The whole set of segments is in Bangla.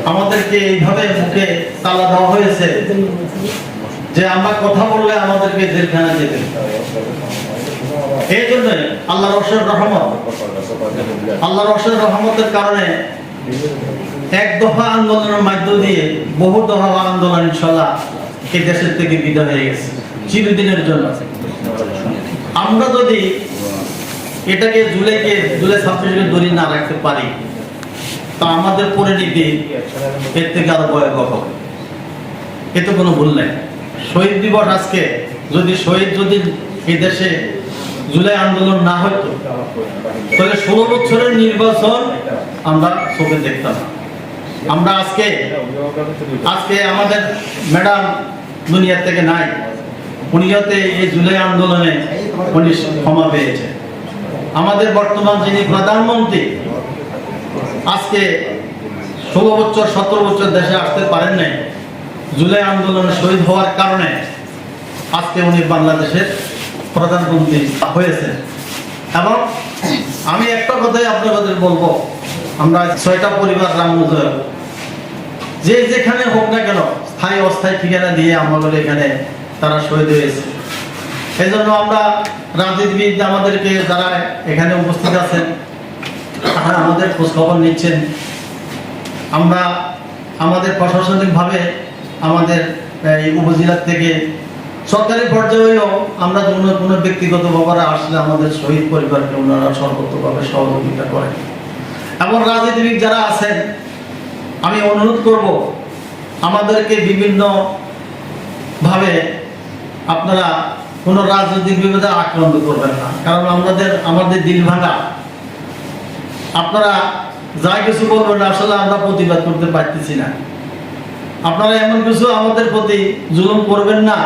আমাদেরকে এইভাবে মুখে তালা দেওয়া হয়েছে যে আমরা কথা বললে আমাদেরকে জেলখানা যেতে। এই জন্য আল্লাহর অশেষ রহমত, আল্লাহর অশেষ রহমতের কারণে এক দফা আন্দোলনের মধ্য দিয়ে বহু দফা আন্দোলন ইনশাআল্লাহ এই দেশের থেকে বিদায় হয়ে গেছে চিরদিনের জন্য। আমরা যদি এটাকে জুলাই 26 দড়ি না রাখতে পারি তা আমাদের পরিণতি এর থেকে আরো ভয়াবহ হবে। এতে কোনো ভুল নেই। শহীদ দিবস আজকে যদি এই দেশে জুলাই আন্দোলন না হতো তাহলে 16 বছরের নির্বাচন আমরা চোখে দেখতাম। আমরা আজকে আমাদের ম্যাডাম দুনিয়া থেকে নাই, উনি হতে এই জুলাই আন্দোলনে উনি ক্ষমা পেয়েছে। আমাদের বর্তমান যিনি প্রধানমন্ত্রী আজকে 16 বছর 17 বছর দেশে আসতে পারেন নাই, জুলাই আন্দোলনে শহীদ হওয়ার কারণে আজকে উনি বাংলাদেশের প্রধানমন্ত্রী হয়েছেন। এবং আমি একটা কথাই আপনাদের বলবো, আমরা 6টা পরিবার রামমুজয় যে যেখানে হোক না কেন স্থায়ী অস্থায়ী ঠিকানা দিয়ে আমাদের এখানে তারা শহীদ হয়েছে। এই জন্য আমরা রাজনীতিবিদ আমাদেরকে যারা এখানে উপস্থিত আছেন তারা আমাদের খোঁজ খবর নিচ্ছেন। আমরা আমাদের প্রশাসনিকভাবে আমাদের উপজেলার থেকে সরকারি পর্যায়েও আমরা কোনো ব্যক্তিগত ব্যাপারে আসলে আমাদের শহীদ পরিবারকে ওনারা সর্বত্রভাবে সহযোগিতা করেন। এবং রাজনীতিবিদ যারা আছেন আমি অনুরোধ করব আমাদেরকে বিভিন্ন ভাবে আপনারা কোনো রাজনৈতিক বিভেদে আক্রান্ত করবেন না, কারণ আমাদের দিল ভাঙা। আপনারা যা কিছু বলবেন আসলে আমরা প্রতিবাদ করতে পারতেছি না। আপনারা এমন কিছু আমাদের প্রতি জুলুম করবেন না,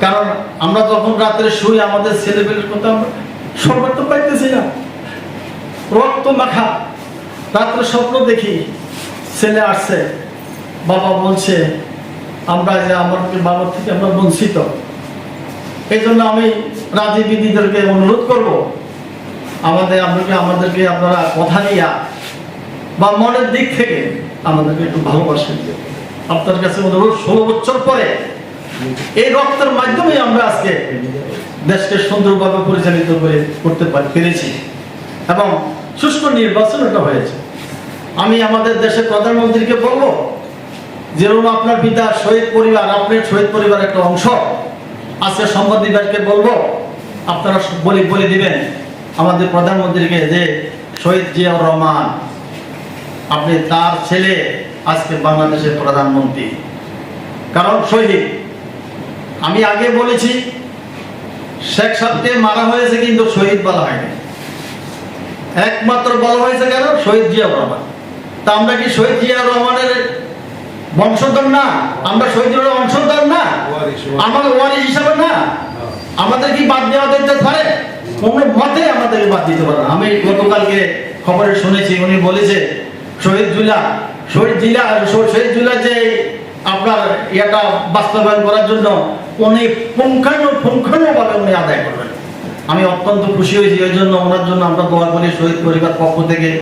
কারণ আমরা যখন রাত্রে শুই আমাদের ছেলেপেলের কথা আমরা সর্বত পাইতেছি না। রক্ত মাখা রাত্রে স্বপ্ন দেখি, ছেলে আসছে, বাবা বলছে আমরা যে আমাদের বাবার থেকে আমরা বঞ্চিত। এই জন্য আমি রাজনীতিবিদদেরকে অনুরোধ করব আমাদেরকে আপনারা কথা দিয়া বা মনের দিক থেকে আমাদেরকে একটু ভালোবাসেন। আপনার কাছে অনুরোধ, 16 বছর পরে এই রক্তের মাধ্যমে আমরা আজকে দেশকে সুন্দরভাবে পরিচালিত করতে পেরেছি এবং সুষ্ঠু নির্বাচন এটা হয়েছে। আমি আমাদের দেশের প্রধানমন্ত্রীকে বলবো, যেরকম আপনার পিতা শহীদ পরিবার, আপনার শহীদ পরিবার একটা অংশ, আজকে সংবাদ বিভাগকে বলবো আপনারা বলে দিবেন আমাদের প্রধানমন্ত্রীকে যে শহীদ জিয়াউর রহমান আপনি তার ছেলে আজকে বাংলাদেশের প্রধানমন্ত্রী। কারণ শহীদ, আমি আগে বলেছি শেখ সাহেবকে মারা হয়েছে কিন্তু শহীদ বলা হয়নি, একমাত্র বলা হয়েছে কেন শহীদ জিয়াউর রহমান। তা আমরা কি শহীদ জিয়াউর রহমানের বংশধর না? আমরা শহীদ বংশধর না? আমাদের ওয়ারিশ হিসাবে না? আমাদের কি বাদ দেওয়া যেতে পারে? কোনো মতে আমাদেরকে বাদ দিতে পারে না। আমি গতকালকে খবরে শুনেছি উনি বলেছে শহীদ জুলা যে আপনার এটা বাস্তবায়ন করার জন্য উনি পুঙ্খানুপুঙ্খানুভাবে উনি আদায় করবেন। আমি অত্যন্ত খুশি হয়েছি। এই জন্য ওনার জন্য আমরা দোয়া করি শহীদ পরিবার পক্ষ থেকে।